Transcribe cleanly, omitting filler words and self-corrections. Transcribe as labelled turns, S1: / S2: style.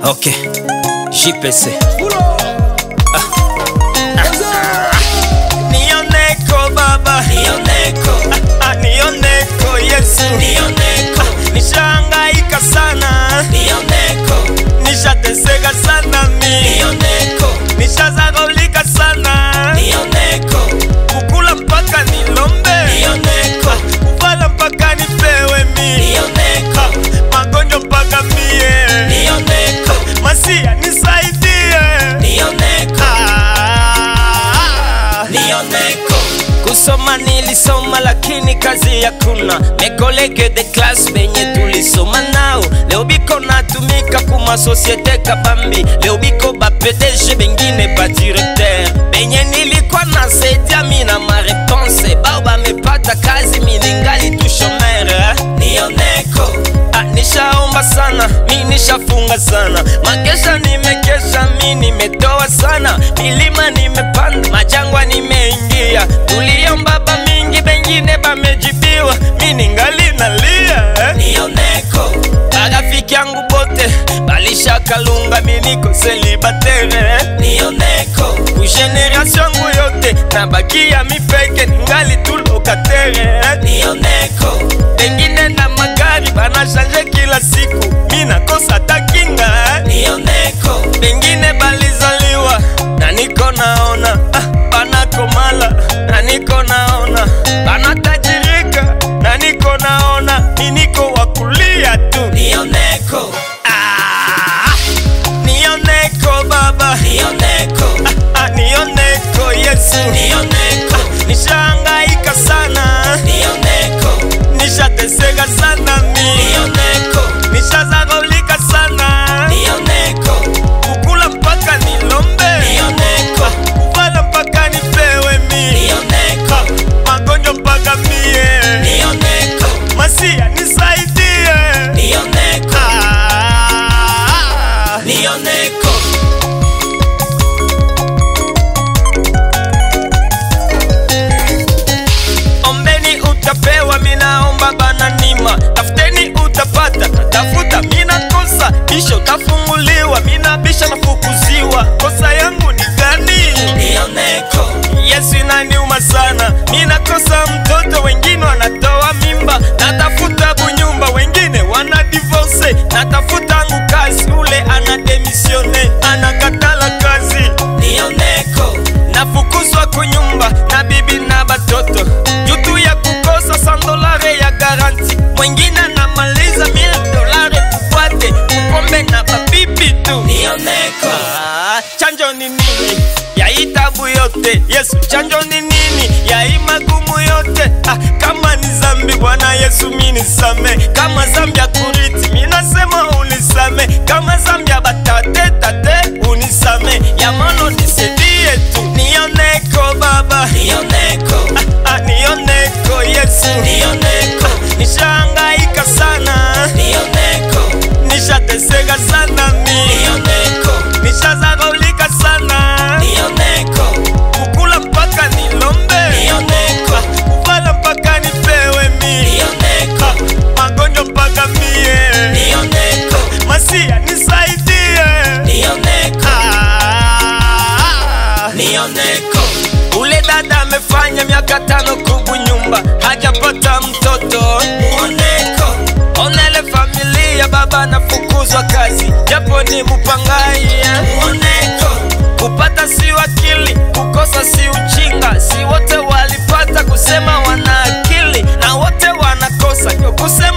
S1: Ok, JPC. Nioneko baba, nioneko, nioneko Yesu, nioneko. Nishangaika sana, nioneko. Nishateseka sana mi, nioneko. Nishazagaulika sana, nioneko. Kukula mpaka nilombe, nioneko. Kuvala mpaka nipewe mi, nioneko. Magonjwa mpaka mie, nioneko. Masia nisaidie, nioneko. Nioneko. Kusoma nilisoma lakini kazi yakuna. Mekolege de class benye tulisoma nao. Leo biko natumika kuma societe kabambi. Leo biko ba PDG bengine ba directeur. Benye nilikuwa na sedia mina ma réponse. Baba mepata kazi miningali tu chômeur. Nioneko. Nishaomba sana, mi nishafunga sana. Makesha nimekesha, mi nimetoa sana. Milima nimepanda, majangwa nimeingia. Tuliomba ba mingi, bengine bamejibiwa. Mi ningali nalia, Nioneko. Barafiki yangu bote balisha kalunga, mi niko célibataire. Nioneko. Kugeneration yangu yote nabakia mi peke, ningali tu locataire. Nioneko. Bengine na magari bana change kila siku, mi nakosa takinga. Nioneko. Bengine balizaliwa na niko naona, banakomala na niko naona, banatajirika na niko naona, mi niko wakulia tu. Nioneko. Nioneko baba, nioneko. Nioneko Yesu, nioneko. Nishangaika sana, nioneko. Nishateseka sana mi, nioneko. Nishazagaulika sana, nioneko. Kukula mpaka nilombe, nioneko. Kuvala mpaka nipewe mi, nioneko. Magonjwa mpaka mie, nioneko. Masia nisaidie, nioneko. Nioneko. Ombeni utapewa, minaomba bananima. Tafuteni utapata, tafuta mina kosa, kisha utafunguliwa. Mina bisha nafukuziwa, kosa yangu ni gani? Nioneko. Yesu inaniuma sana, mina kosa mtoto, wengine wanatoa mimba. Natafuta bunyumba, wengine wana divorce. Natafuta angu kazi, ule ana demisione, anakatala kazi. Nioneko. Nafukuzwa kunyumba na bibi na batoto, jutu ya kukosa $100 ya garanti. Mwengine anamaliza $1000 kupate kupombe na babibi tu. Nioneko. Chanjo ni nini ya itabu yote? Yesu, chanjo ni nini ya imagumu yote? Kama ni zambi Bwana Yesu minisame. Kama zambi ya kuriti minasema unisame. Kama zambi ya batate tate unisame. Ya mano nisedie tu. Nioneko baba, nioneko. Nioneko Yesu, nioneko. Nishangaika sana, nioneko. Nishateseka sana mi, nioneko. Nishazagaulika sana, nioneko. Kukula mpaka nilombe, nioneko. Kuvala mpaka nipewe mi, nioneko. Magonjwa mpaka mie, nioneko. Masia nisaidie, nioneko. Nioneko. Ule dada amefanya miaka 5 kubu nyumba, hajapata mtoto. Nioneko. Onele familia, baba nafukuzwa kazi, japo ni mupangai. Nioneko. Kupata si wakili, kukosa si uchinga. Si wote walipata kusema wana akili, na wote wanakosa kusema